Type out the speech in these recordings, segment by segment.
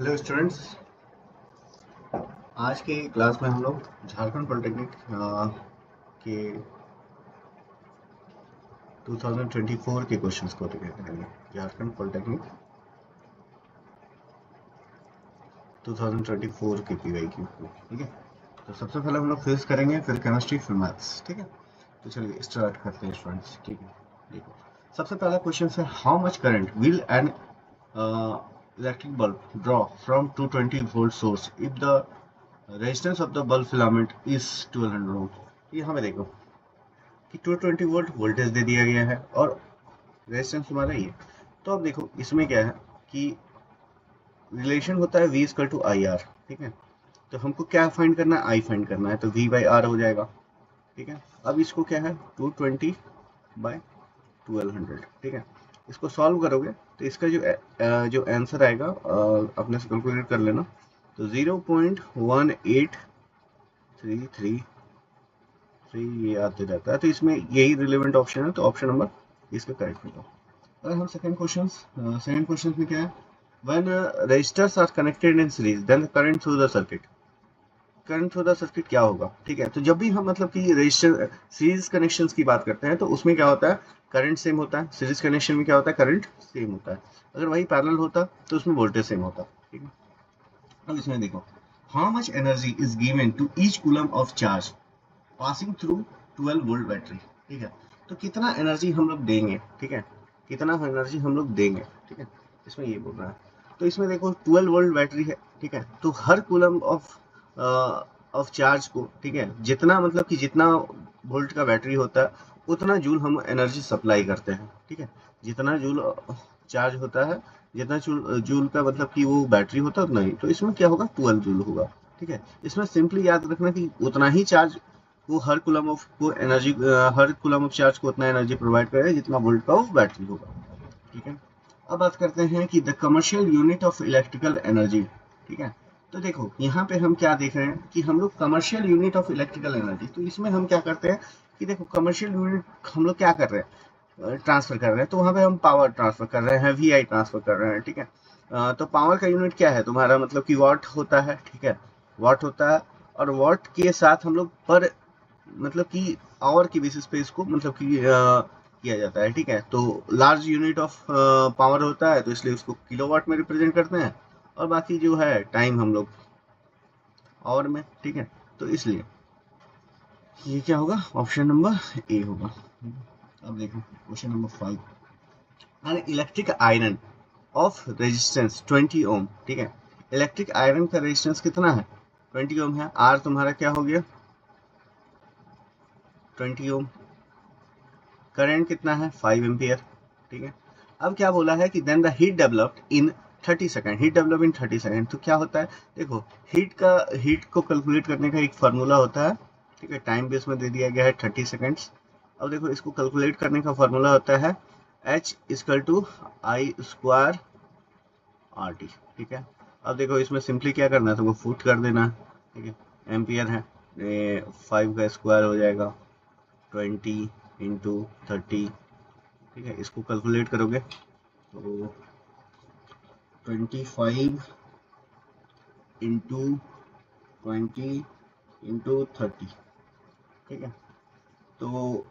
Hello students, आज के class में हम लोग झारखंड पॉलिटेक्निक के 2024 के क्वेश्चंस को डिस्कस करेंगे। झारखंड पॉलिटेक्निक 2024 के पीवाईक्यू को, ठीक है। तो सबसे पहले हम लोग फिजिक्स करेंगे, फिर केमिस्ट्री, फिर मैथ्स, ठीक है। तो चलिए स्टार्ट करते हैं स्टूडेंट्स, ठीक है। देखो, सबसे पहला क्वेश्चन है, how much current will an electric bulb draw from 220 volt source if the resistance of the bulb filament is 1200 ओम। यहाँ पे देखो कि 220 वोल्ट वोल्टेज दे दिया गया है और रेजिस्टेंस हमारा ये। तो अब देखो इसमें क्या है कि रिलेशन होता है V equal to I R, ठीक है। तो हमको क्या फाइंड करना है, I फाइंड करना है, तो V बाई आर हो जाएगा, ठीक है। अब इसको क्या है 220 बाई 1200, ठीक है। इसको सॉल्व करोगे तो इसका जो आंसर आएगा अपने से कैलकुलेट कर लेना, तो 0.1833 ये आते रहता है। तो इसमें यही रिलेवेंट ऑप्शन है, तो ऑप्शन नंबर इसका करेक्ट होगा। अगर हम सेकंड क्वेश्चन में क्या है, when resistors are connected in series then current through the circuit क्या होगा, ठीक है। तो जब भी हम मतलब कि रेजिस्टर सीरीज कनेक्शंस की बात करते हैं तो उसमें क्या होता है, करंट सेम होता है। सीरीज कनेक्शन में क्या होता है, करंट सेम होता है। अगर वही पैरेलल होता तो उसमें वोल्टेज सेम होता, ठीक है। अब इसमें देखो, how much energy is given to each coulomb of charge passing through 12 volt battery, ठीक है। तो कितना एनर्जी हम लोग देंगे, ठीक है, कितना एनर्जी हम लोग देंगे, ठीक है, इसमें ये बोल रहा है। तो इसमें देखो 12 वोल्ट बैटरी है, ठीक है। तो हर कूलम ऑफ चार्ज को, ठीक है, जितना मतलब कि जितना वोल्ट का बैटरी होता है उतना जूल हम एनर्जी सप्लाई करते हैं, ठीक है। जितना जूल चार्ज होता है, जितना जूल का मतलब कि वो बैटरी होता है उतना ही। तो इसमें क्या होगा, 12 जूल होगा, ठीक है। इसमें सिंपली याद रखना कि उतना ही चार्ज वो हर कूलम ऑफ चार्ज को उतना एनर्जी प्रोवाइड करे जितना वोल्ट का वो बैटरी होगा, ठीक है। अब बात करते हैं कि the commercial unit of electrical energy, ठीक है। तो देखो यहाँ पे हम क्या देख रहे हैं कि हम लोग commercial unit of electrical energy, तो इसमें हम क्या करते हैं कि देखो कमर्शियल यूनिट हम लोग क्या कर रहे हैं, ट्रांसफर कर रहे हैं। तो वहां पे हम पावर ट्रांसफर कर रहे हैं, VI ट्रांसफर कर रहे हैं, ठीक है। तो पावर का यूनिट क्या है तुम्हारा, मतलब कि वाट होता है, ठीक है, वाट होता है। और वाट के साथ हम लोग पर मतलब कि आवर की बेसिस पे इसको मतलब कि किया जाता है, ठीक है। तो लार्ज यूनिट ऑफ पावर होता है तो इसलिए उसको किलोवाट में रिप्रेजेंट करते हैं, और बाकी जो है टाइम हम लोग आवर में, ठीक है। तो इसलिए ये क्या होगा, ऑप्शन नंबर ए होगा। अब देखो question number 5, an electric iron of resistance 20 ओम, ठीक है। इलेक्ट्रिक आयरन का रेजिस्टेंस कितना है, 20 ओम है। आर तुम्हारा क्या हो गया, 20 ओम। करंट कितना है, 5 एम्पियर, ठीक है। अब क्या बोला है कि then the heat developed in 30 second, heat develop in 30 second. तो क्या होता है, देखो हीट को कैलकुलेट करने का एक फार्मूला होता है, ठीक है। टाइम बेस में दे दिया गया है 30 सेकंड्स। अब देखो इसको कैलकुलेट करने का फार्मूला होता है H equal to I square R T, ठीक है। अब देखो इसमें सिंपली क्या करना है, तुमको फुट कर देना है, ठीक है। एम्पियर है, 5 का स्क्वायर हो जाएगा 20 इंटू 30, ठीक है। इसको कैलकुलेट करोगे तो 25 इंटू 20 इंटू 30, ठीक है। तो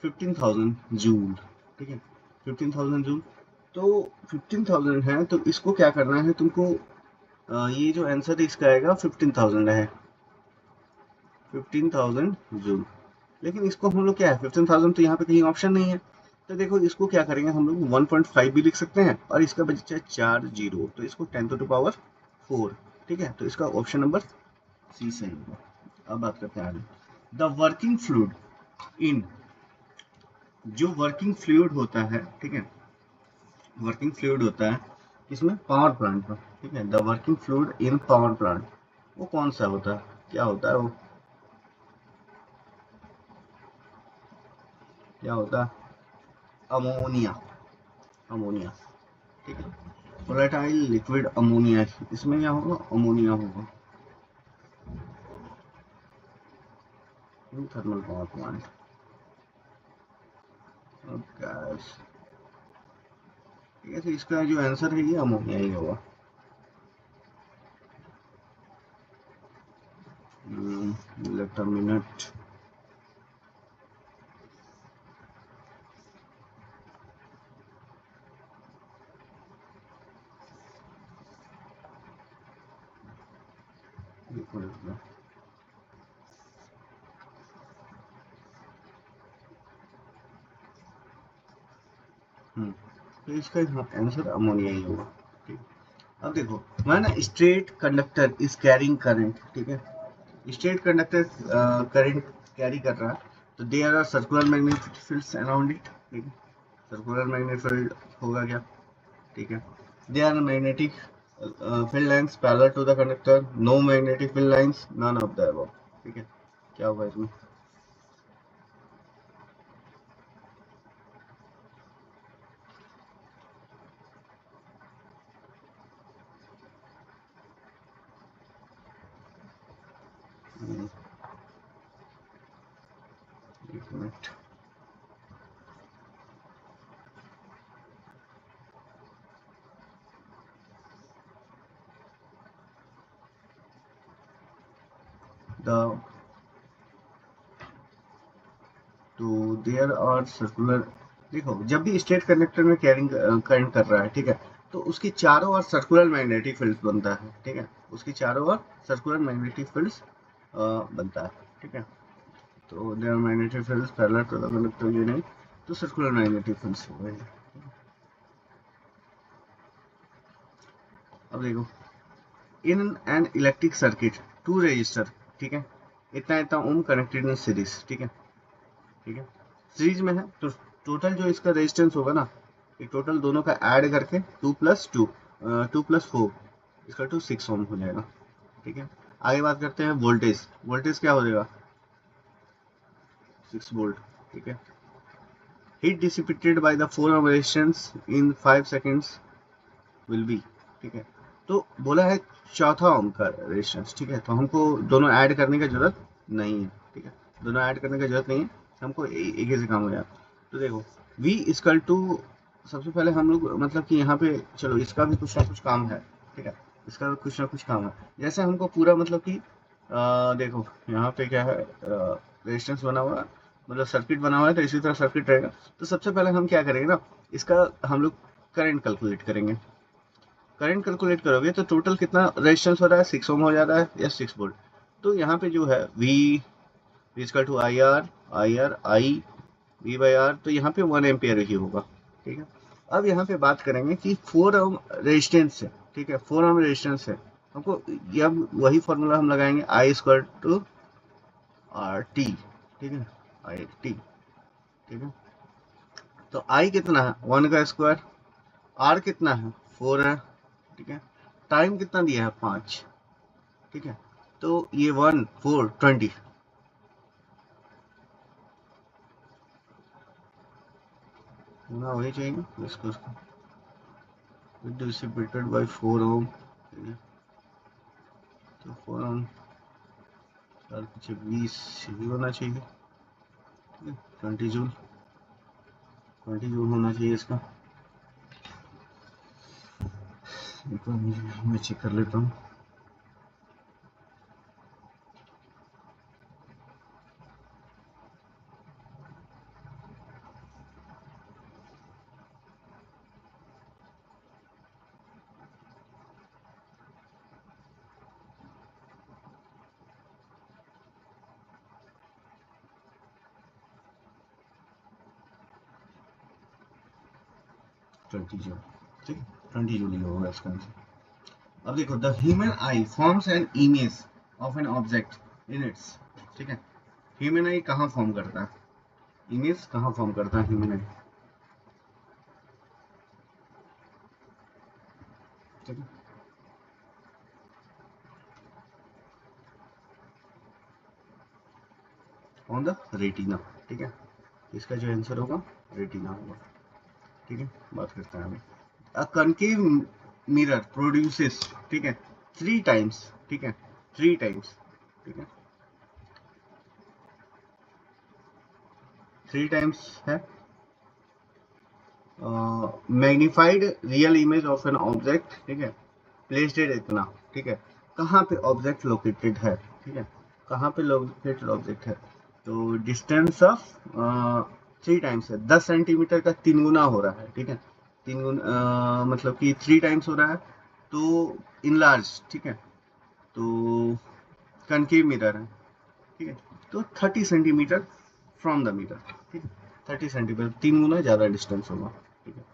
15,000 जूल, ठीक है, 15,000 जूल। तो 15,000 है तो इसको क्या करना है तुमको, ये जो आंसर इसका आएगा 15,000 है, 15,000 जूल। लेकिन इसको हम लोग क्या है 15,000, तो यहाँ पे कहीं ऑप्शन नहीं है। तो देखो इसको क्या करेंगे हम लोग 1.5 भी लिख सकते हैं, और इसका बचा 4 जीरो, तो इसको 10 टू द पावर 4, ठीक है। तो इसका ऑप्शन नंबर सी सही होगा। अब बात करते हैं आगे, द वर्किंग फ्लूइड इन, जो वर्किंग फ्लूइड होता है, ठीक है, वर्किंग फ्लूइड होता है इसमें पावर प्लांट में, ठीक है। The working fluid in power plant, वो कौन सा होता है, क्या होता है वो, क्या होता है, अमोनिया, अमोनिया, ठीक है। वोलेटाइल लिक्विड अमोनिया, इसमें क्या होगा, अमोनिया होगा। थर्मल पावर प्लांट, गैस, ठीक है। तो इसका जो आंसर है ये अमोनिया ही होगा। Wait a minute. तो इसका आंसर अमोनिया ही होगा। ठीक, अब देखो मैं ना, straight conductor is carrying current, ठीक है, स्ट्रेट कंडक्टर करंट कैरी कर रहा है, तो there are circular magnetic fields around it, ठीक है, सर्कुलर मैग्नेटिक फील्ड होगा क्या, ठीक है, they are magnetic field lines parallel to the conductor, no magnetic field lines, none of the above, ठीक है, क्या होगा इसमें, एक मिनट, द तो देयर आर सर्कुलर, देखो जब भी स्टेट कंडक्टर में कैरिंग करंट कर रहा है, ठीक है, तो उसके चारों ओर सर्कुलर मैग्नेटिक फील्ड बनता है, ठीक है, उसके चारों ओर सर्कुलर मैग्नेटिक फील्ड बनता है, ठीक है, तो there magnetic field parallel to the conductor, ये नहीं तो सर्कुलर मैग्नेटिक फील्ड हो गए। अब देखो in an electric circuit two resistor, ठीक है, इतना इतना ओम कनेक्टेड इन सीरीज, ठीक है, ठीक है, सीरीज में है, तो टोटल जो इसका रेजिस्टेंस होगा ना, ये टोटल दोनों का ऐड करके 2 + 4 इसका 6 ओम हो जाएगा, ठीक है। आगे बात करते हैं वोल्टेज, वोल्टेज क्या हो जाएगा 6 वोल्ट, ठीक है, heat dissipated by the 4 ohm resistance in 5 seconds will be, ठीक है, तो बोला है चौथा ओम का रेजिस्टेंस, ठीक है, तो हमको दोनों ऐड करने की जरूरत नहीं है, ठीक है, दोनों ऐड करने की जरूरत नहीं है, हमको एक ही से काम हो जाए। तो देखो V इक्वल टू, सबसे पहले हम लोग मतलब कि यहाँ पे चलो इसका भी कुछ ना कुछ काम है, ठीक है, इसका भी कुछ ना कुछ काम है, जैसे हमको पूरा मतलब कि देखो यहाँ पे क्या है, रेजिस्टेंस बना हुआ है, मतलब सर्किट बना हुआ है, तो इसी तरह सर्किट रहेगा, तो सबसे पहले हम क्या करेंगे ना, इसका हम लोग करंट कैलकुलेट करेंगे, करंट कैलकुलेट करोगे तो टोटल कितना रेजिस्टेंस हो रहा है 6 ओम हो जा रहा है या 6 वोल्ट, तो यहाँ पे जो है V इक्वल टू I तो यहाँ पे 1 एम्पियर ही होगा, ठीक है। अब यहाँ पे बात करेंगे कि 4 ओम रेजिस्टेंस है, ठीक है, 4 ओम रेजिस्टेंस है, हमको अब वही फॉर्मूला हम लगाएंगे I इक्वल टू RT, ठीक है, IT, ठीक है, तो I कितना है 1 का स्क्वायर, R कितना है 4 है, ठीक है, टाइम कितना दिया है 5, ठीक है, तो ये 1 4 20 होना वही चाहिए इसको, डिसिपेटेड बाय 4 ओम, ठीक है, तो 4 ओम चार पीछे 20 ही होना चाहिए, ठीक है, 20 जूल होना चाहिए इसका, एक बार मैं चेक कर लेता हूँ। ट्वेंटी जूल, ठीक, 20 जूल ही होगा इसका आंसर। अब देखो the human I forms an image of an object in its, ठीक है, ह्यूमन आई कहाँ फॉर्म करता है, इमेज कहाँ फॉर्म करता है ह्यूमन आई, ठीक है, ऑन द रेटिना, ठीक है, इसका जो आंसर होगा रेटिना होगा, ठीक है। बात करते हैं अभी, अ कनकेव मिरर प्रोड्यूसेस, ठीक है, 3 टाइम्स, ठीक है, 3 टाइम्स, ठीक है, 3 टाइम्स है magnified real image of an object, ठीक है, प्लेस्ड इतना, ठीक है, कहाँ पे ऑब्जेक्ट लोकेटेड है, ठीक है, कहाँ पे लोकेटेड ऑब्जेक्ट है, तो डिस्टेंस ऑफ 3 टाइम्स है, 10 सेंटीमीटर का 3 गुना हो रहा है, ठीक है, 3 गुना मतलब कि 3 टाइम्स हो रहा है, तो इन लार्ज, ठीक है, तो कनकेव मिरर है, ठीक है, तो 30 सेंटीमीटर फ्रॉम द मिरर, ठीक है, 30 सेंटीमीटर 3 गुना ज़्यादा डिस्टेंस होगा, ठीक है।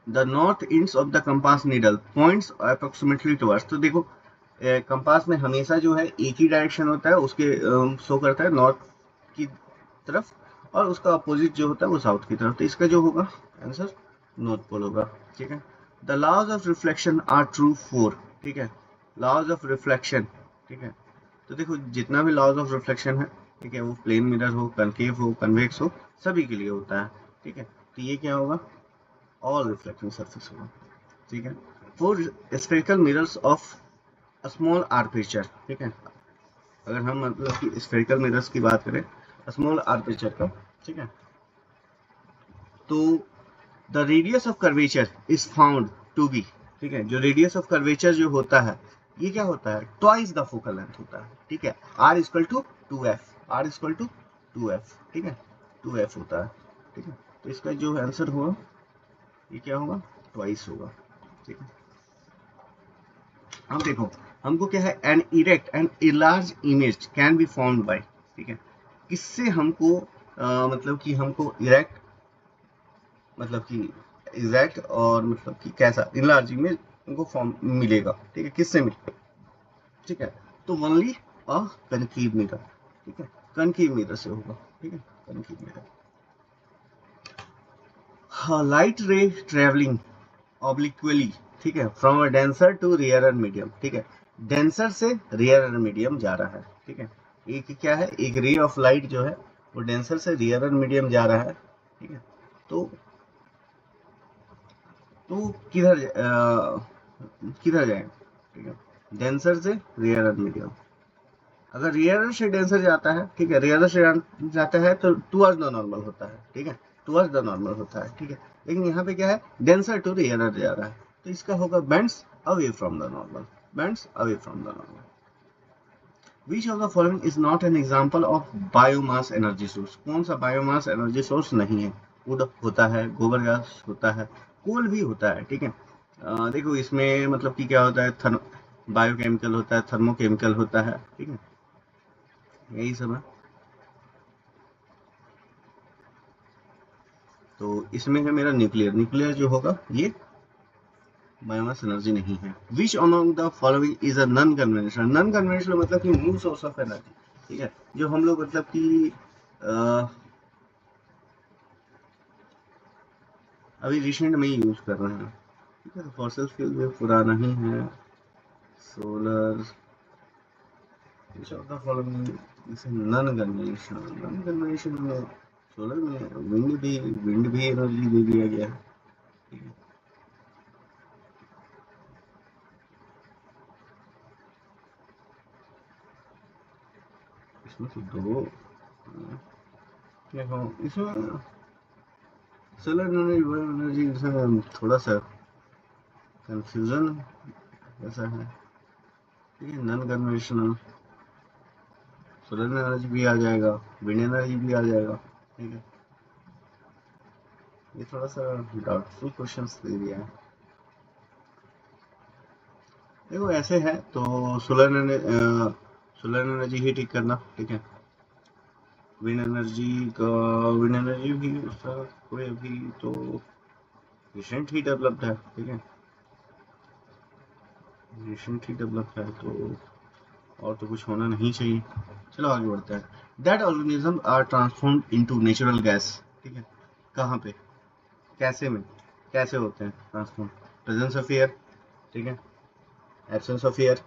The north ends of the compass needle points approximately towards, तो देखो कंपास में हमेशा जो है एक ही डायरेक्शन होता है, उसके शो करता है नॉर्थ की तरफ, और उसका अपोजिट जो होता है वो साउथ की तरफ, तो इसका जो होगा आंसर नॉर्थ पोल होगा, ठीक है। The laws of reflection are true for, ठीक है, लॉज ऑफ रिफ्लेक्शन, ठीक है, तो देखो जितना भी लॉज ऑफ रिफ्लेक्शन है, ठीक है, वो प्लेन मिरर हो, कनकेव हो, कन्वेक्स हो, सभी के लिए होता है, ठीक है, तो ये क्या होगा, ऑल रिफ्लेक्टिंग सरफेस होगा, ठीक है। For spherical mirrors of small aperture, ठीक है, अगर हम मतलब कि स्फेरिकल मिरर्स की बात करें स्मॉल आर्पेचर का, ठीक है, तो the radius of curvature is found to be, ठीक है, जो रेडियस ऑफ कर्वेचर जो होता है ये क्या होता है, ट्वाइस द फोकल लेंथ होता है, ठीक है, R equal to 2f, R equal to 2f, ठीक है, 2f होता है, ठीक है, तो इसका जो आंसर होगा ये क्या होगा, ट्वाइस होगा, ठीक है। अब देखो हमको क्या है, an erect and a large image can be found by, ठीक है, किससे हमको मतलब कि हमको इरेक्ट मतलब कि एग्जैक्ट और मतलब कि कैसा इनलार्ज इमेज उनको फॉर्म मिलेगा, ठीक है, किससे मिलेगा, ठीक है, तो ओनली अ कनकेव मिरर, ठीक है, कनकेव मिरर से होगा, ठीक है, कनकेव मिरर। हाँ, लाइट रे ट्रेवलिंग ऑब्लिक्वली, ठीक है, from a denser to rarer medium, ठीक है, डेंसर से रेयरर मीडियम जा रहा है, ठीक है, एक क्या है, एक रे ऑफ लाइट जो है वो डेंसर से रेयरर मीडियम जा रहा है, ठीक है, तो तो किधर किधर जाए, ठीक है, डेंसर से रेयरर मीडियम, अगर रेयरर से डेंसर जाता है, ठीक है, रेयरर से जाता है तो टुवर्ड्स द नॉर्मल होता है, ठीक है, टुवर्ड्स द नॉर्मल होता है, ठीक है, लेकिन यहाँ पे क्या है, डेंसर टू रेयरर जा रहा है, तो इसका होगा bends away from the normal, bends away from the normal. Which of the following is not an example of biomass energy source? कौन सा बायोमास एनर्जी सोर्स नहीं है, वुड होता है, गोबर गैस होता है, कोल भी होता है, ठीक है, देखो इसमें मतलब कि क्या होता है, बायोकेमिकल होता है, थर्मोकेमिकल होता है, ठीक है, यही सब है, तो इसमें है मेरा न्यूक्लियर, न्यूक्लियर जो होगा ये बायोमास एनर्जी नहीं है। Which among the following is a non conventional, non conventional मतलब कि न्यू सोर्स ऑफ एनर्जी, ठीक है, जो हम लोग मतलब कि अभी रिसेंट में ही यूज कर रहे हैं, ठीक है, तो फॉसिल फ्यूल भी पुराना ही है, solar, which of the following is non conventional, non conventional में सोलर में विंड भी एनर्जी दे दिया गया है, ठीक है, इसमें तो दो क्या कहूँ, इसमें सोलर एनर्जी इसमें थोड़ा सा कंफ्यूजन ऐसा है, ठीक है, नॉन कन्वेंशनल सोलर एनर्जी भी आ जाएगा, विंड एनर्जी भी आ जाएगा, ठीक है, ये थोड़ा सा डाउटफुल क्वेश्चंस दे दिया है, देखो ऐसे है तो सोलर एनर्जी ही ठीक करना, ठीक है, विंड एनर्जी का, विंड एनर्जी भी उसका कोई अभी तो रिसेंट ही डेवलप्ड है, ठीक है, रिसेंट ही डेवलप्ड है, तो और तो कुछ होना नहीं चाहिए, चलो आगे बढ़ते हैं। That organism are transformed into natural gas, ठीक है, कहाँ पे, कैसे में, कैसे होते हैं ट्रांसफॉर्म, प्रेजेंस ऑफ एयर, ठीक है, absence of air,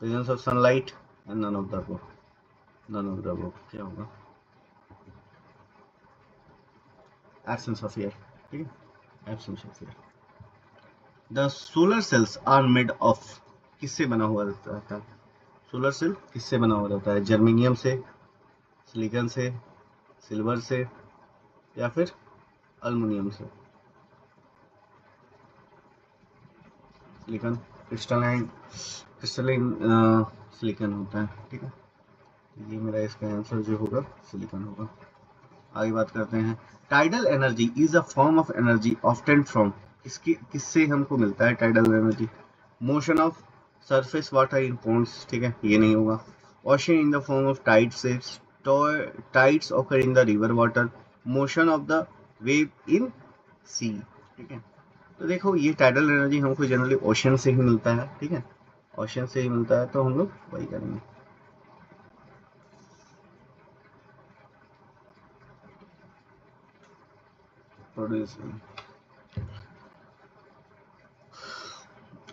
presence of sunlight and none of the above, none of the above क्या होगा, एब्सेंस ऑफ एयर, ठीक है, absence of air. The solar cells are made of, किससे बना हुआ रहता है, सोलर सेल किससे बना हुआ रहता है, जर्मेनियम से, सिलिकॉन से, सिल्वर से, या फिर अल्युमिनियम से, सिलिकॉन, क्रिस्टलाइन क्रिस्टलाइन सिलिकॉन होता है, ठीक है। ये मेरा इसका आंसर जो होगा सिलिकॉन होगा। आगे बात करते हैं, tidal energy is a form of energy often from, किससे हमको मिलता है tidal energy? Motion of surface water in ponds, ठीक है, ये नहीं होगा। Ocean in the form of tide shapes, tides occur in the river water, motion of the wave in sea, ठीक है। तो देखो ये टाइडल एनर्जी हमको जनरली ओशन से ही मिलता है, ठीक है, ओशन से ही मिलता है, तो हम लोग वही करेंगे। प्रोड्यूस,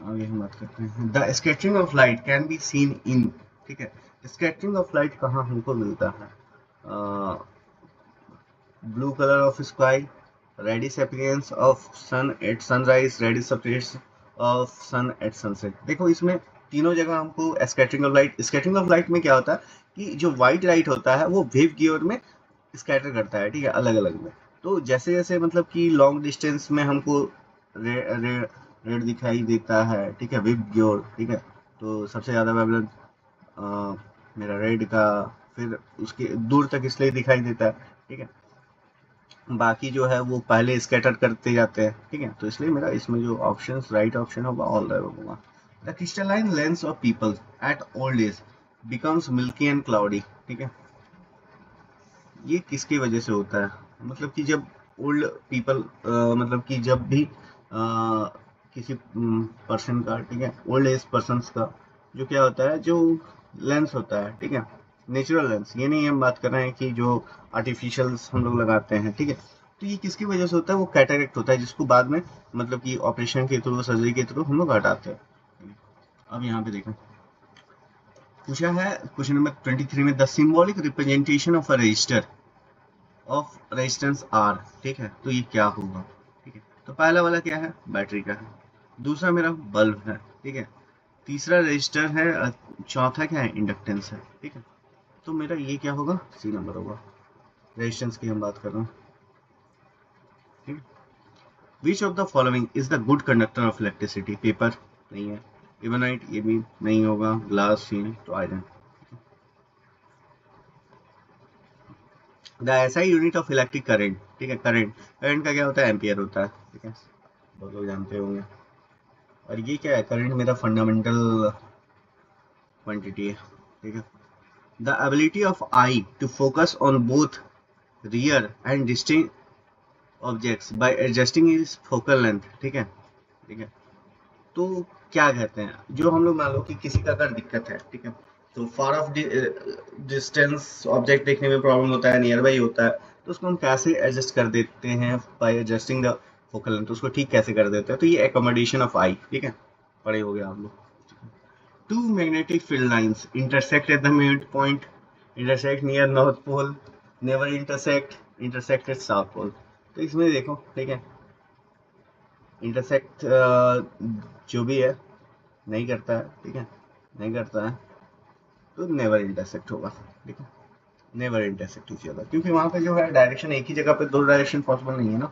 आगे हम बात करते हैं, the scattering of light can be seen in, ठीक है। स्कैटरिंग ऑफ लाइट कहाँ हमको मिलता है? Blue colour of sky, reddish appearance of sun at sunrise, reddish appearance of sun at sunset. देखो इसमें तीनों जगह हमको scattering of light, scattering of light में क्या होता है कि जो व्हाइट लाइट होता है वो वेव की ओर में स्कैटर करता है, ठीक है, अलग अलग में। तो जैसे जैसे मतलब कि लॉन्ग डिस्टेंस में हमको रेड दिखाई देता है, ठीक है, वेव की ओर, ठीक है, तो सबसे ज़्यादा वेवलेंथ मेरा रेड का, फिर उसके दूर तक इसलिए दिखाई देता है, ठीक है, बाकी जो है वो पहले स्कैटर करते जाते हैं, ठीक है। तो इसलिए मेरा इसमें जो ऑप्शन राइट ऑप्शन होगा ऑल राइट होगा। The crystalline lens of people at old age becomes milky and cloudy, ठीक है। ये किसकी वजह से होता है? मतलब कि जब ओल्ड पीपल, मतलब कि जब भी किसी पर्सन का, ठीक है, ओल्ड एज पर्सन का जो क्या होता है, जो लेंस होता है, ठीक है, नेचुरल लेंस, ये नहीं हम बात कर रहे हैं कि जो आर्टिफिशियल हम लोग लगाते हैं, ठीक है। तो ये किसकी वजह से होता है? वो कैटरेक्ट होता है, जिसको बाद में मतलब कि ऑपरेशन के थ्रू, सर्जरी के थ्रू हम लोग हटाते हैं। अब यहाँ पे देखो पूछा है क्वेश्चन नंबर 23 में, the symbolic representation of a resistor of resistance R, ठीक है, तो ये क्या होगा? ठीक है, तो पहला वाला क्या है? बैटरी का है। दूसरा मेरा बल्ब है, ठीक है। तीसरा रजिस्टर है, चौथा क्या है? इंडक्टेंस है, ठीक है। तो मेरा ये क्या होगा? सी नंबर होगा, रेजिस्टेंस की हम बात कर रहे हैं, ठीक है। Which of the following is the good conductor of electricity? Paper नहीं है, इबोनाइट ये भी नहीं होगा, ग्लास सी है, तो iron. The SI unit of electric current, ठीक है, करंट, करंट का क्या होता है? एम्पियर होता है, ठीक है, बहुत लोग जानते होंगे। और ये क्या है? करंट मेरा फंडामेंटल क्वांटिटी है, ठीक है। The ability of eye to focus on both rear and distinct objects by adjusting is focal length, ठीक है, ठीक है। तो क्या कहते हैं, जो हम लोग मान लो कि किसी का अगर दिक्कत है, ठीक है, तो फार ऑफ डिस्टेंस ऑब्जेक्ट देखने में प्रॉब्लम होता है, नियर बाई होता है, तो उसको हम कैसे एडजस्ट कर देते हैं? Bye adjusting the focal length, उसको ठीक कैसे कर देते हैं? तो ये एकोमोडेशन ऑफ आई, ठीक है, पढ़े हो गया आप लोग। Two magnetic field lines intersect at the midpoint, intersect near North Pole, never intersect at South Pole. तो इसमें देखो, ठीक है, इंटरसेक्ट जो भी है नहीं करता है, ठीक है, नहीं करता है, तो नेवर इंटरसेक्ट होगा, ठीक है, नेवर इंटरसेक्ट ईच अदर, क्योंकि वहाँ पे जो है डायरेक्शन, एक ही जगह पे दो डायरेक्शन पॉसिबल नहीं है ना,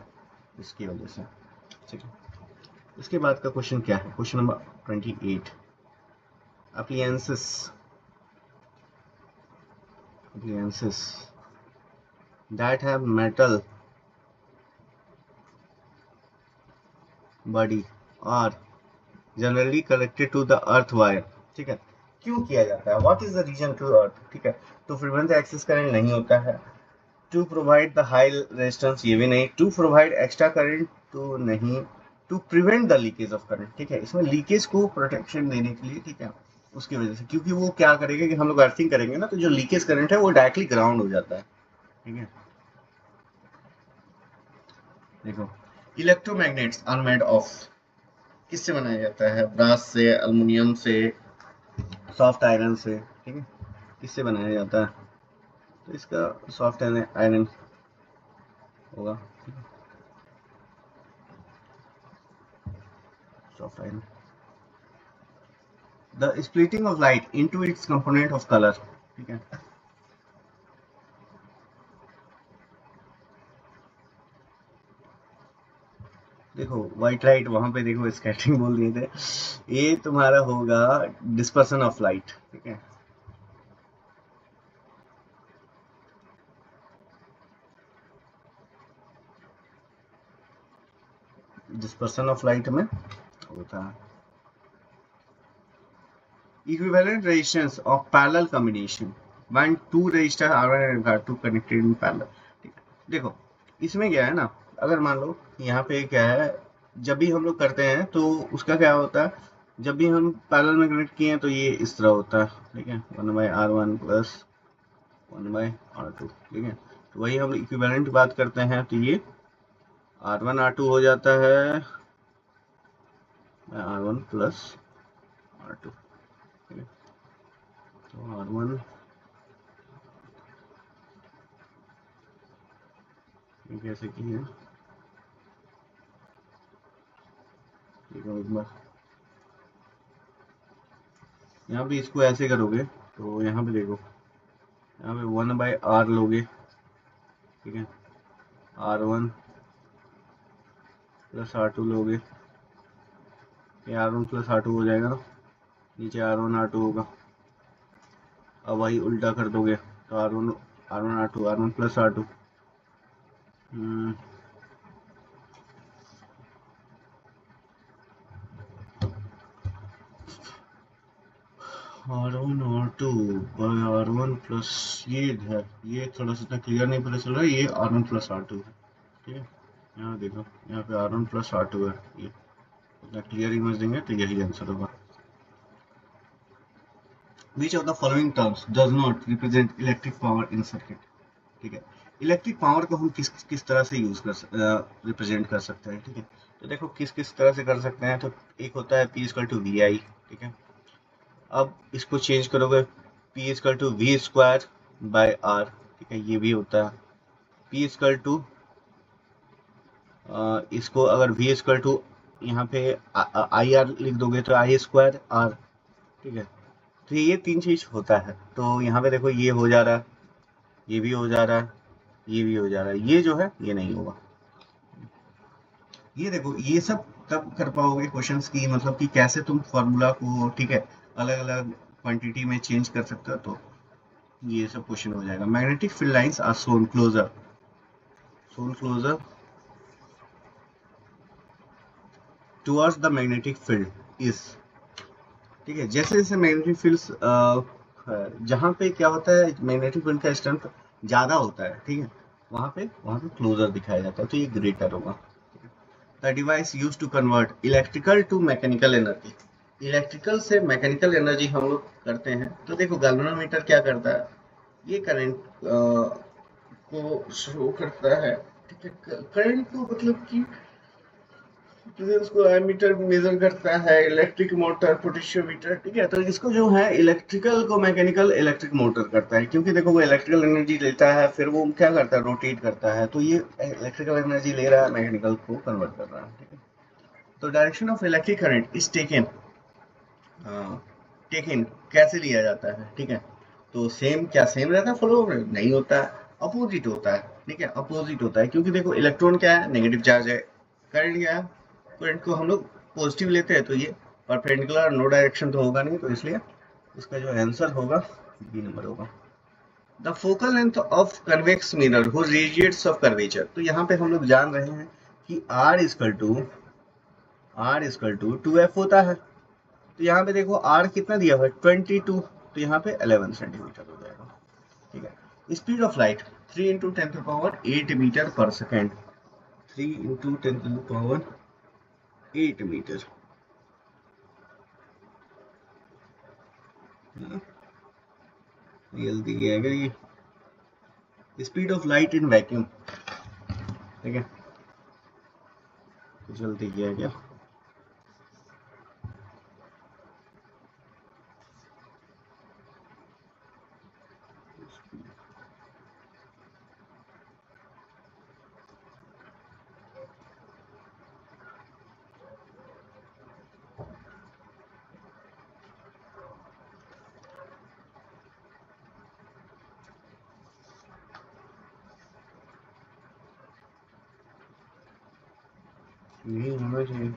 इसकी वजह से, ठीक है। उसके बाद का क्वेश्चन क्या है? Question number 28, appliances appliances that have metal body are generally connected to the earth wire, ठीक है। क्यों किया जाता है? What is the reason to earth, ठीक है। To prevent the excess current नहीं होता है, to provide the high resistance ये भी नहीं, टू प्रोवाइड एक्स्ट्रा करंट तो नहीं, to prevent the leakage of current, ठीक है। इसमें लीकेज को प्रोटेक्शन देने के लिए, ठीक है, उसकी वजह से, क्योंकि वो क्या करेगा कि हम लोग अर्थिंग करेंगे ना, तो जो लीकेज करंट है वो डायरेक्टली ग्राउंड हो जाता है, ठीक है। देखो इलेक्ट्रोमैग्नेट्स आर मेड ऑफ, किससे बनाया जाता है? ब्रास से, अल्युमिनियम से, सॉफ्ट आयरन से, ठीक है, किससे बनाया जाता है? तो इसका सॉफ्ट आयरन होगा, soft iron. The splitting of light into its component of colour, ठीक है। देखो व्हाइट लाइट वहां पे देखो स्कैटरिंग बोल दिए थे, ये तुम्हारा होगा डिस्पर्सन ऑफ लाइट, ठीक है। डिस्पर्सन ऑफ लाइट में होता है equivalent resistance of parallel combination when two resistors R1 and R2 connected in parallel, ठीक है। देखो इसमें क्या है ना, अगर मान लो यहाँ पे क्या है, जब भी हम लोग करते हैं तो उसका क्या होता है, जब भी हम पैरेलल में कनेक्ट किए हैं तो ये इस तरह होता है, ठीक है, 1/R1 प्लस 1/R2, ठीक है। तो वही हम इक्विवेलेंट बात करते हैं तो ये R1 R2 हो जाता है R1 प्लस R2, ठीक है। तो R1 कैसे की है, देखो एक बार यहाँ पे इसको ऐसे करोगे तो यहाँ पे देखो, यहाँ पे 1/R लोगे, ठीक है, R1 प्लस R2 लोगे, ये R1 प्लस R2 हो जाएगा ना, नीचे R1 R2 होगा। अब वही उल्टा कर दोगे तो R1 plus R2, R1 R2 bye R1 plus, ये है, ये थोड़ा सा क्लियर नहीं पता चल रहा है, ये R1 प्लस R2 है, ठीक है। यहाँ देखो यहाँ पे R1 प्लस R2 है, ये उतना क्लियर इमेज देंगे तो यही आंसर होगा। Which of the following terms does not represent electric power in circuit, ठीक है। इलेक्ट्रिक पावर को हम किस किस तरह से यूज कर रिप्रेजेंट कर सकते हैं, ठीक है। तो देखो किस किस तरह से कर सकते हैं, तो एक होता है P equal to V I, ठीक है। अब इसको चेंज करोगे P equal to V square by R, ठीक है, ये भी होता है। P इक्वल टू इसको अगर V इक्वल टू यहाँ पे आई आर लिख दोगे तो आई स्क्वायर आर, ठीक है। तो ये तीन चीज होता है, तो यहाँ पे देखो ये हो जा रहा है, ये भी हो जा रहा है, ये भी हो जा रहा है, ये जो है ये नहीं होगा। ये देखो ये सब तब कर पाओगे क्वेश्चंस की, मतलब कि कैसे तुम फॉर्मूला को, ठीक है, अलग अलग क्वांटिटी में चेंज कर सकते हो, तो ये सब क्वेश्चन हो जाएगा। Magnetic field lines are shown closer towards the magnetic field is, ठीक है। जैसे जैसे मैग्नेटिक फील्ड जहाँ पे क्या होता है, मैग्नेटिक फील्ड का स्ट्रेंथ ज्यादा होता है, ठीक है, वहां पे क्लोजर दिखाया जाता है, तो ये ग्रेटर होगा। The device use to convert electrical to mechanical energy, electrical से मैकेनिकल एनर्जी हम लोग करते हैं, तो देखो गैल्वेनोमीटर क्या करता है, ये करंट को शो करता है, ठीक है। करंट को मतलब कि उसको एमीटर मेजर करता है, इलेक्ट्रिक मोटर पोटेंशियोमीटर, ठीक है। तो इसको जो है इलेक्ट्रिकल को मैकेनिकल इलेक्ट्रिक मोटर करता है, क्योंकि देखो वो इलेक्ट्रिकल एनर्जी लेता है, फिर वो क्या करता है, रोटेट करता है, तो ये इलेक्ट्रिकल एनर्जी ले रहा है, मैकेनिकल को कन्वर्ट कर रहा है, ठीक है। तो direction of electric current is taken कैसे लिया जाता है, ठीक है। तो सेम क्या सेम रहता है, फ्लो नहीं होता है, अपोजिट होता है, ठीक है, अपोजिट होता है, क्योंकि देखो इलेक्ट्रॉन क्या है, नेगेटिव चार्ज है, करंट क्या है, करंट को हम लोग पॉजिटिव लेते हैं, तो ये परपेंडिकुलर नो डायरेक्शन तो होगा नहीं, तो इसलिए इसका जो आंसर होगा बी नंबर होगा। The focal length of convex mirror who radiates of curvature, तो यहाँ पे हम लोग जान रहे हैं कि R इक्वल टू 2F होता है, तो यहाँ पे देखो R कितना दिया हुआ है 22, तो यहाँ पे 11 सेंटीमीटर हो जाएगा, ठीक है। Speed of light 3 into 10⁸ metre पर सेकेंड, 3 इंटू 10⁸ मीटर, जल्दी क्या है ये speed of light in vacuum, ठीक है, जल्दी क्या है क्या, यही होना चाहिए।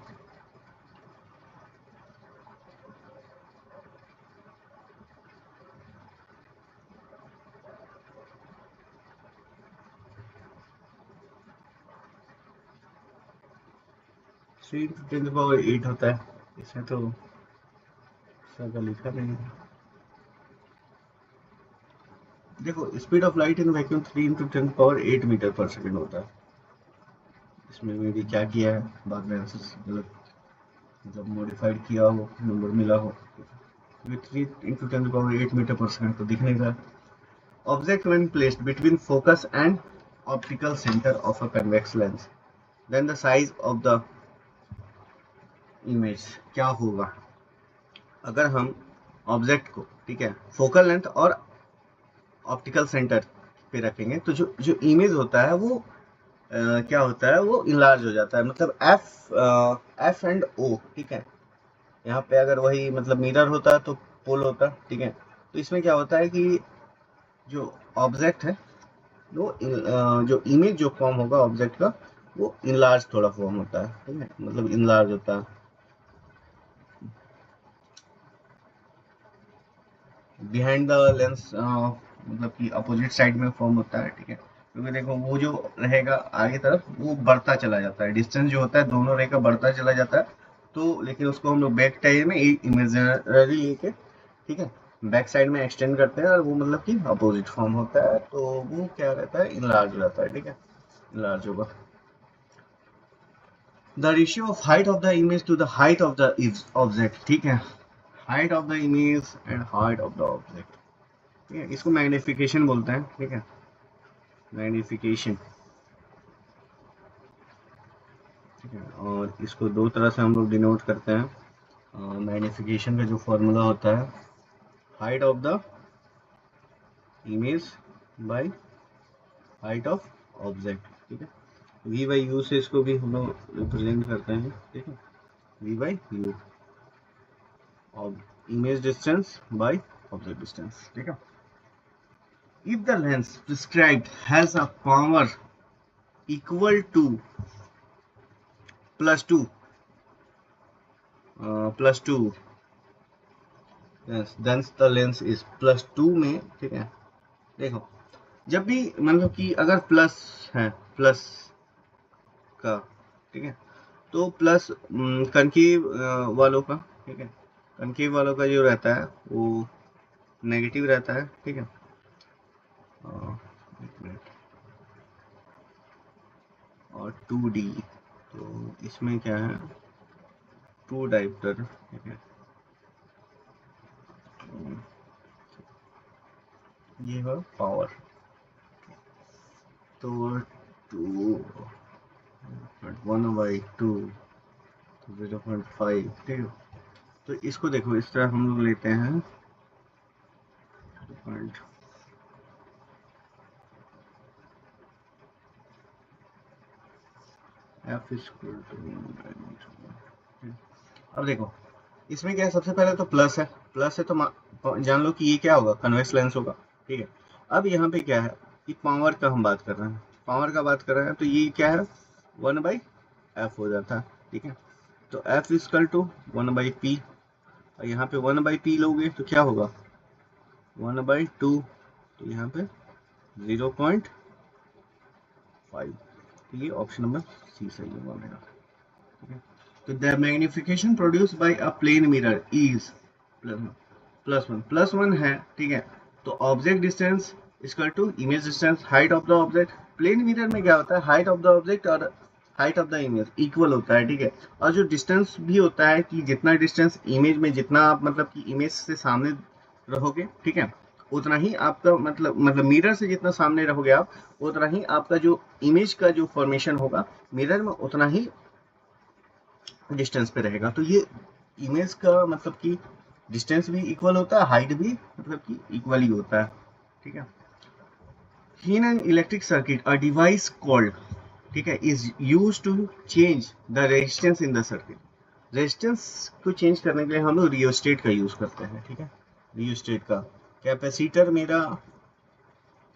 Three into ten power eight होता है, इसमें तो ज्यादा लिखा नहीं है। देखो speed of light in vacuum 3 into 10 power 8 metre पर सेकेंड होता है। इसमें मैंने क्या किया है, बाद में आंसर गलत मतलब मॉडिफाइड किया हो, नंबर मिला हो। 3 इंटू 10 पावर 8 मीटर पर सेकेंड तो दिख नहीं रहा। Object when placed between focus and optical centre of a convex lens, then the size of the image क्या होगा। अगर हम ऑब्जेक्ट को, ठीक है, फोकल लेंथ और ऑप्टिकल सेंटर पे रखेंगे तो जो जो इमेज होता है वो क्या होता है, वो इनलार्ज हो जाता है। मतलब एफ एंड ओ, ठीक है। यहाँ पे अगर वही मतलब मिरर होता तो पोल होता, ठीक है। तो इसमें क्या होता है कि जो ऑब्जेक्ट है वो जो इमेज जो फॉर्म होगा ऑब्जेक्ट का, वो इनलार्ज थोड़ा फॉर्म होता है, ठीक है, मतलब इनलार्ज होता है। बिहाइंड द लेंस मतलब कि अपोजिट साइड में फॉर्म होता है, ठीक है। क्योंकि देखो वो जो रहेगा आगे तरफ वो बढ़ता चला जाता है, डिस्टेंस जो होता है दोनों रेखा बढ़ता चला जाता है। तो लेकिन उसको हम लोग बैक टाइम में इमेजिनरी लेके, ठीक है, बैक साइड में एक्सटेंड करते हैं और वो मतलब कि अपोजिट फॉर्म होता है, तो वो क्या रहता है, इनलार्ज हो जाता है, ठीक है, इनलार्ज होगा। The ratio of height of the image to the height of the object, ठीक है, height of the image and height of the object, ठीक है, इसको मैग्निफिकेशन बोलते हैं, ठीक है, मैग्निफिकेशन, ठीक है। और इसको दो तरह से हम लोग डिनोट करते हैं। मैग्निफिकेशन का जो फॉर्मूला होता है, height of the image by height of object, ठीक है। वी बाई यू से इसको भी हम लोग रिप्रेजेंट करते हैं, ठीक है, वी बाई यू, और image distance by object distance, ठीक है। If the lens prescribed has a power equal to plus 2 plus 2, yes, then the lens is plus 2 में, ठीक है। देखो जब भी मतलब कि अगर प्लस है, प्लस का, ठीक है, तो प्लस कनकेव वालों का, ठीक है, कनकेव वालों का जो रहता है वो नेगेटिव रहता है, ठीक है। एक मिनट, और 2D, तो इसमें क्या है, 2 डायोप्टर, ठीक है, ये है पावर, तो 2 1/2 0.5, ठीक है। तो इसको देखो इस तरह हम लोग लेते हैं, F इक्वल टू, अब देखो इसमें क्या है, सबसे पहले तो प्लस है, प्लस है तो जान लो कि ये क्या होगा, कन्वेक्स लेंस होगा, ठीक है। अब यहाँ पे क्या है कि पावर का हम बात कर रहे हैं, पावर का बात कर रहे हैं, तो ये क्या है 1/f हो जाता है, ठीक है। तो F इक्वल टू 1/p, और यहाँ पे 1/p लोगे तो क्या होगा 1/2, तो यहाँ पे 0.5, तो ये ऑप्शन नंबर सी सही होगा मेरा, ठीक है। तो the magnification produce by a plane mirror is plus one है, ठीक है। तो object distance equal to image distance, height of the object. Plane mirror में क्या होता है, हाइट ऑफ द ऑब्जेक्ट और height of the image equal होता है, ठीक है। और जो डिस्टेंस भी होता है कि जितना डिस्टेंस इमेज में, जितना आप मतलब कि इमेज से सामने रहोगे, ठीक है, उतना ही आपका मतलब मिरर से जितना सामने रहोगे आप, उतना ही आपका जो इमेज का जो फॉर्मेशन होगा मिरर में उतना ही डिस्टेंस पे रहेगा। तो ये इमेज का मतलब कि डिस्टेंस भी इक्वल होता है, हाइट भी मतलब कि इक्वल ही होता है, ठीक है। In an electric circuit a device called, ठीक है, is use to change the resistance in the circuit. Resistance को चेंज करने के लिए हम लोग रियोस्टेट का यूज करते हैं, ठीक है। रियोस्टेट का कैपेसिटर मेरा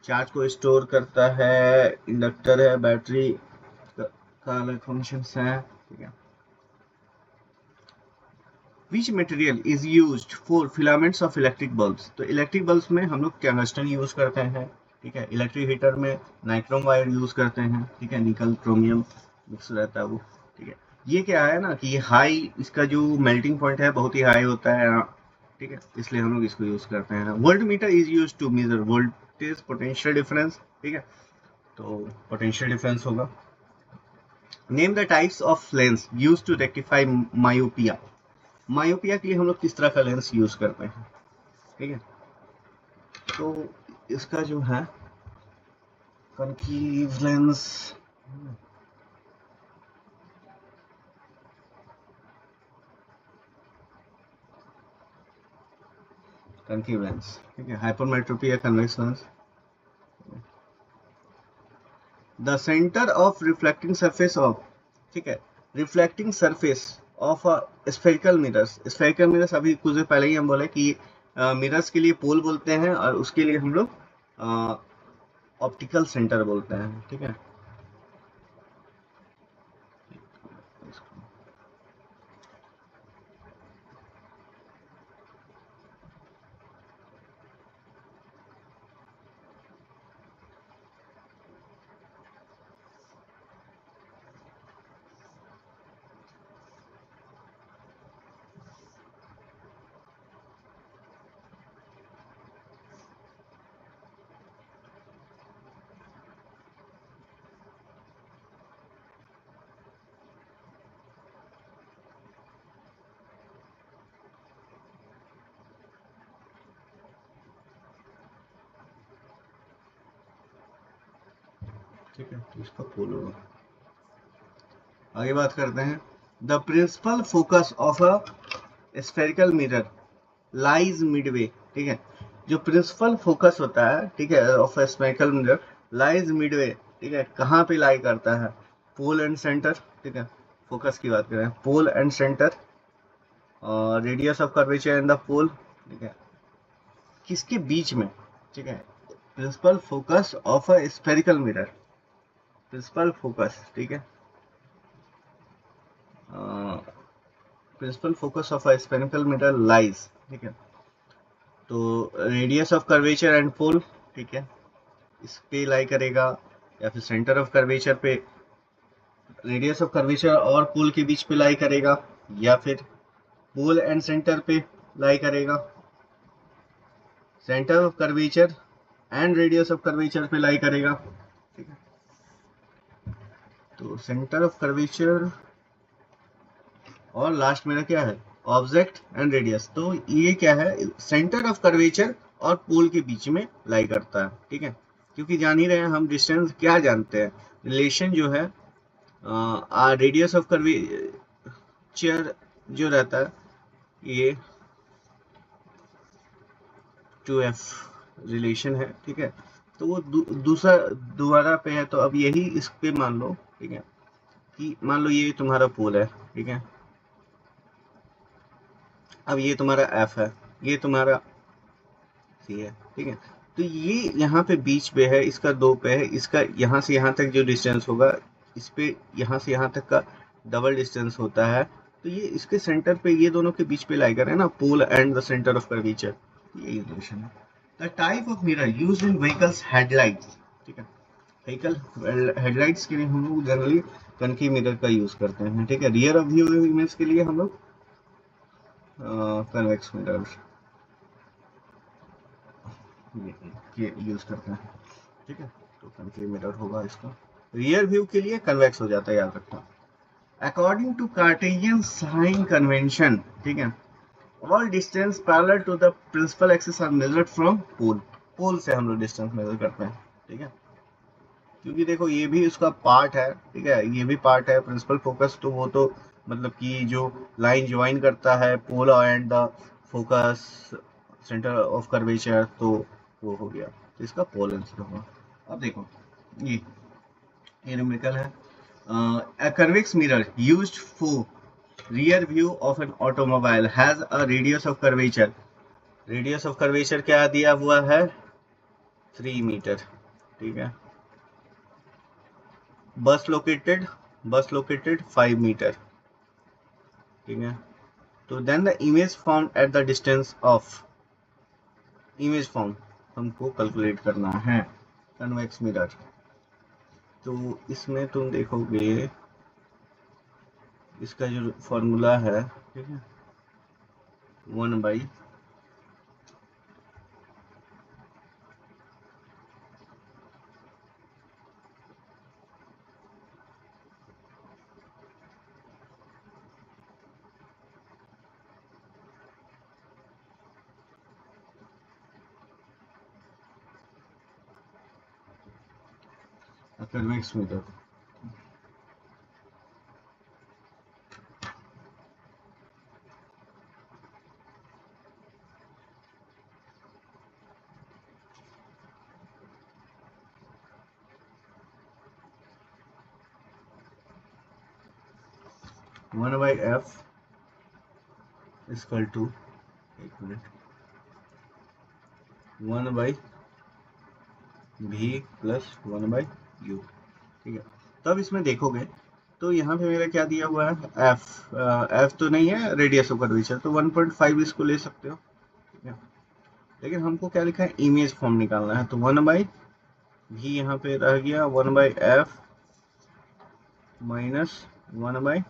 चार्ज को स्टोर करता है, इंडक्टर है, बैटरी का अलग फंक्शंस है, ठीक है। Which material is used for filaments of electric bulbs, तो इलेक्ट्रिक बल्ब्स में हम लोग टंगस्टन यूज करते हैं, ठीक है। इलेक्ट्रिक हीटर में नाइक्रोम वायर यूज करते हैं, ठीक है, निकल क्रोमियम मिक्स रहता है वो, ठीक है। ये क्या है ना कि हाई, इसका जो मेल्टिंग पॉइंट है बहुत ही हाई होता है, ठीक है, इसलिए हम लोग इसको यूज करते हैं। Voltmeter is use to measure voltage potential difference, ठीक है, तो पोटेंशियल डिफरेंस होगा। Name the types of lens use to rectify myopia, myopia के लिए हम लोग किस तरह का लेंस यूज करते हैं, ठीक है। तो इसका जो है कनकेव लेंस, कनकेव लेंस, ठीक है। Hypermetropia convex lens. The centre of reflecting surface of, ठीक है, reflecting surface of spherical mirrors, spherical mirrors अभी कुछ देर पहले ही हम बोले कि मिरर्स के लिए पोल बोलते हैं और उसके लिए हम लोग ऑप्टिकल सेंटर बोलते हैं, ठीक है। ठीक है, तो इसका पोल होगा। आगे बात करते हैं। The principal focus of a spherical mirror lies midway, ठीक है, जो प्रिंसिपल फोकस होता है, ठीक है, of a spherical mirror lies midway, ठीक है, कहाँ पे लाई करता है, पोल एंड सेंटर, ठीक है। फोकस की बात करें, pole and centre, radius of curvature and the pole, ठीक है, किसके बीच में, ठीक है, principal focus of a spherical mirror, principal focus, ठीक है, principal focus of a spherical mirror lies, ठीक है, तो radius of curvature and pole, ठीक है, इस पे लाई करेगा, या फिर सेंटर ऑफ कर्वेचर पे, रेडियस ऑफ कर्वेचर और पोल के बीच पे लाई करेगा, या फिर पोल एंड सेंटर पे लाई करेगा, centre of curvature and radius of curvature पे लाई करेगा, ठीक है। तो सेंटर ऑफ कर्वेचर और लास्ट मेरा क्या है, ऑब्जेक्ट एंड रेडियस, तो ये क्या है, सेंटर ऑफ कर्वेचर और पोल के बीच में लाई करता है, ठीक है। क्योंकि जान ही रहे हैं हम डिस्टेंस क्या जानते हैं, रिलेशन जो है रेडियस ऑफ कर्वेचर जो रहता है ये 2f रिलेशन है, ठीक है। तो वो दूसरा दोबारा पे है, तो अब यही इस पे मान लो, ठीक है, कि मान लो ये तुम्हारा पोल है, ठीक है, अब ये तुम्हारा f है, ये तुम्हारा c है, ठीक है। तो ये यहाँ पे बीच पे है, इसका 2 पे है, इसका यहाँ से यहाँ तक जो डिस्टेंस होगा, इस पे यहाँ से यहाँ तक का डबल डिस्टेंस होता है, तो ये इसके सेंटर पे, ये दोनों के बीच पे लाई कर रहे हैं ना, pole and the centre of curvature, यही रिलेशन है। The type of mirror used in vehicles headlights, ठीक है, व्हीकल हेडलाइट्स के लिए हम लोग जनरली कनकेव मिरर का यूज करते हैं, ठीक है। रियर ऑफ व्यू इमेज के लिए हम लोग कन्वेक्स मिरर ये यूज करते हैं, ठीक है। तो कनकेव मिरर होगा इसका, रियर व्यू के लिए कन्वेक्स हो जाता है, याद रखना। According to Cartesian sign convention, ठीक है, all distance parallel to the principal axis are measured from pole, pole से हम लोग डिस्टेंस मेजर करते हैं, ठीक है। क्योंकि देखो ये भी उसका पार्ट है, ठीक है, ये भी पार्ट है प्रिंसिपल फोकस, तो वो तो मतलब कि जो लाइन ज्वाइन करता है pole and the focus centre of curvature, तो वो हो गया, तो इसका पोल आंसर होगा। अब देखो ये न्यूमेरिकल है, a convex mirror used for rear view of an automobile has a radius of curvature, radius of curvature क्या दिया हुआ है, 3 मीटर, ठीक है। बस लोकेटेड बस लोकेटेड 5 मीटर, ठीक है। तो then the image form at the distance of, image form हमको कैलकुलेट करना है कन्वेक्स मिरर। तो इसमें तुम देखोगे इसका जो फॉर्मूला है, ठीक है, 1/, convex mirror, one by F equal to, एक मिनट, 1/v प्लस 1/u, ठीक है। तब इसमें देखोगे तो यहाँ पे मेरा क्या दिया हुआ है, एफ, एफ तो नहीं है, रेडियस ऑफ कर्वेचर, तो 1.5 इसको ले सकते हो, ठीक है। लेकिन हमको क्या लिखा है, इमेज फॉर्म निकालना है, तो 1/v यहाँ पे रह गया 1/f माइनस 1/,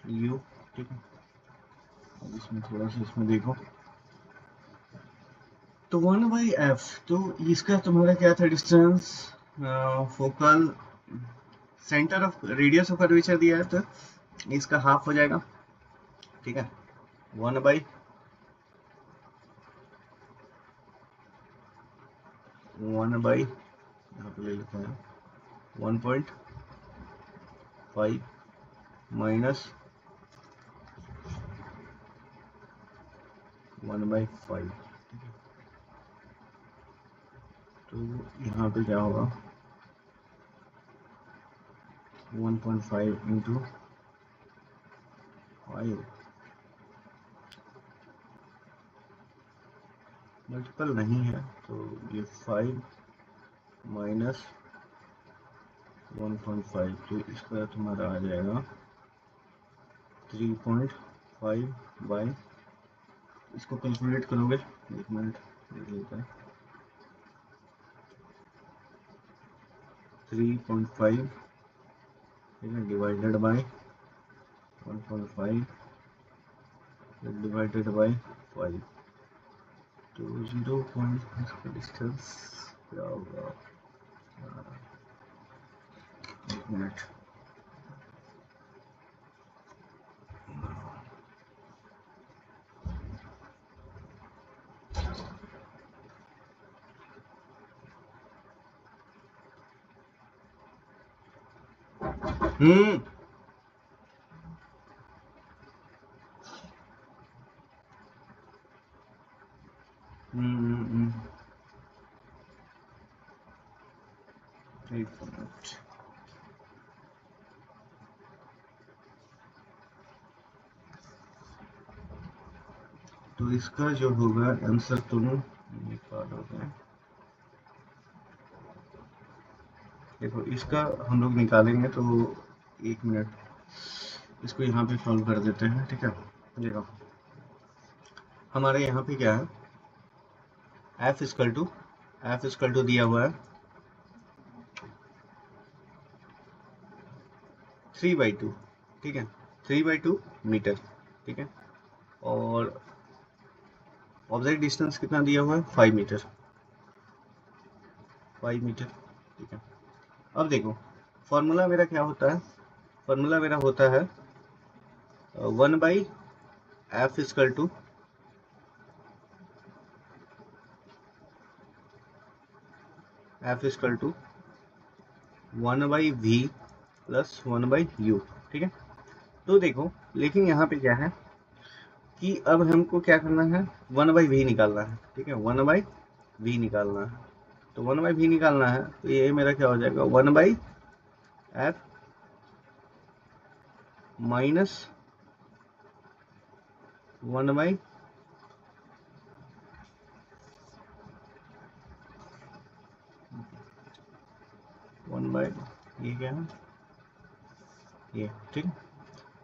u, ठीक है। अब इसमें थोड़ा सा इसमें देखो, तो 1/f, तो इसका तुम्हारा क्या था distance, focal centre of radius of curvature दिया है, तो इसका हाफ हो जाएगा, ठीक है। 1/, 1/, यहाँ पे ले लेते हैं 1.5 माइनस 1/5, तो यहाँ पे क्या होगा, 1.5 इंटू 5, मल्टीपल नहीं है, तो ये 5 माइनस 1.5, तो इसका तुम्हारा आ जाएगा 3.5 बाई, इसको कैलकुलेट करोगे, एक मिनट देख लेते हैं, 3.5, ठीक है, डिवाइडेड बाई 1.5 डिवाइडेड बाई 5, तो 0. इसका डिस्टेंस क्या होगा, एक मिनट, हम्म, एक मिनट, तो इसका जो होगा आंसर तुम निकालोगे, देखो इसका हम लोग निकालेंगे, तो एक मिनट इसको यहाँ पे सॉल्व कर देते हैं, ठीक है। देखो हमारे यहाँ पे क्या है, एफ इक्वल टू दिया हुआ है 3/2, ठीक है, 3/2 मीटर, ठीक है, और ऑब्जेक्ट डिस्टेंस कितना दिया हुआ है, 5 मीटर, 5 मीटर, ठीक है। अब देखो फॉर्मूला मेरा क्या होता है, फॉर्मूला मेरा होता है 1/f equal to f equal to 1/v plus 1/u, ठीक है। तो देखो लेकिन यहाँ पे क्या है कि अब हमको क्या करना है, 1/v निकालना है, ठीक है, 1/v निकालना है, तो 1/v निकालना है, तो ये मेरा क्या हो जाएगा, 1/f माइनस 1 बाई ये क्या है, ये ठीक।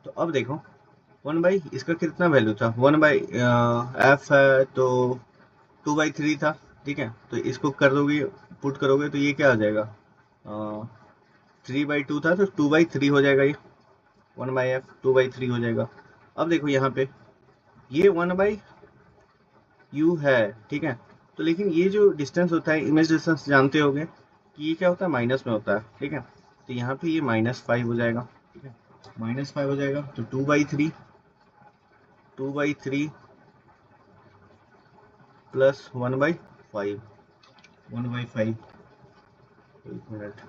तो अब देखो 1 बाई इसका कितना वैल्यू था, 1 बाई एफ है तो 2/3 था, ठीक है। तो इसको कर दोगे, पुट करोगे तो ये क्या आ जाएगा, 3/2 था तो 2/3 हो जाएगा, ये 1 बाई एफ 2/3 हो जाएगा। अब देखो यहाँ पे ये 1 बाई यू है, ठीक है। तो लेकिन ये जो डिस्टेंस होता है, इमेज डिस्टेंस जानते होगे कि ये क्या होता है, माइनस में होता है, ठीक है। तो यहाँ पे ये -5 हो जाएगा, ठीक है, -5 हो जाएगा। तो 2/3 प्लस 1/5 1/5 एक मिनट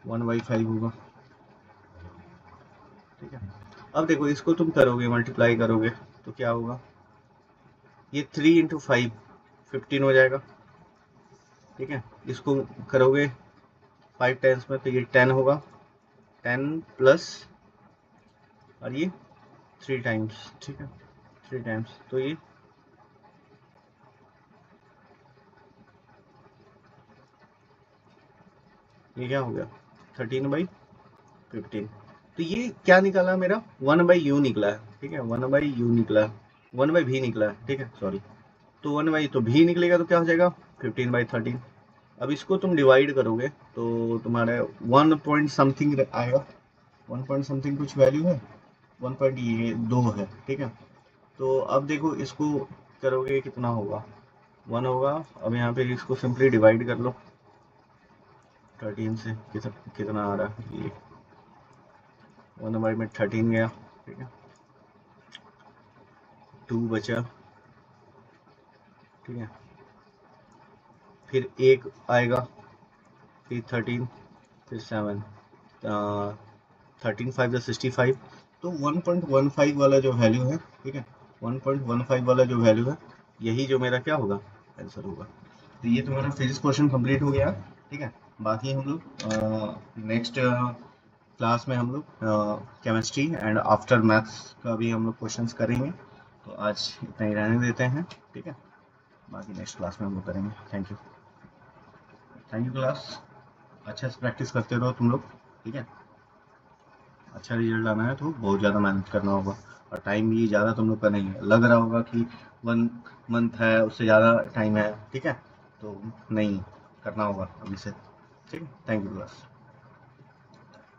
1/5 होगा, ठीक है। अब देखो इसको तुम करोगे, मल्टीप्लाई करोगे तो क्या होगा, ये 3 × 5 15 हो जाएगा, ठीक है। इसको करोगे 5 टाइम्स में तो ये 10 होगा, 10 प्लस और ये 3 टाइम्स, ठीक है, 3 टाइम्स तो ये क्या हो गया 13/15। तो ये क्या निकाला मेरा, 1 बाई यू निकला है, ठीक है, 1 बाई यू निकला है, 1 बाई भी निकला है, ठीक है, सॉरी। तो 1 बाई तो भी निकलेगा तो क्या हो जाएगा 15/13। अब इसको तुम डिवाइड करोगे तो तुम्हारे 1 पॉइंट समथिंग आएगा, 1 पॉइंट समथिंग कुछ वैल्यू है, 1 पॉइंट ये 2 है, ठीक है। तो अब देखो इसको करोगे कितना होगा, 1 होगा। अब यहाँ पे इसको सिंपली डिवाइड कर लो 13 से, कितना आ रहा है, ये 1 बाई में 13 गया, ठीक है, 2 बचा, ठीक है, फिर 1 आएगा, फिर 13, फिर 7, 13 5 65। तो 1.15 वाला जो वैल्यू है, ठीक है, 1.15 वाला जो वैल्यू है, यही जो मेरा क्या होगा, आंसर होगा। तो ये तुम्हारा फिजिक्स क्वेश्चन कंप्लीट हो गया, ठीक है। बाकी हम लोग नेक्स्ट क्लास में हम लोग केमिस्ट्री एंड आफ्टर मैथ्स का भी हम लोग क्वेश्चंस करेंगे। तो आज इतना ही रहने देते हैं, ठीक है, बाकी नेक्स्ट क्लास में हम लोग करेंगे। थैंक यू क्लास, अच्छा से प्रैक्टिस करते रहो तुम लोग, ठीक है। अच्छा रिजल्ट लाना है तो बहुत ज़्यादा मेहनत करना होगा, और टाइम भी ज़्यादा तुम लोग का नहीं है, लग रहा होगा कि 1 मंथ है उससे ज़्यादा टाइम है, ठीक है, तो नहीं करना होगा अभी से, ठीक है। Thank you class.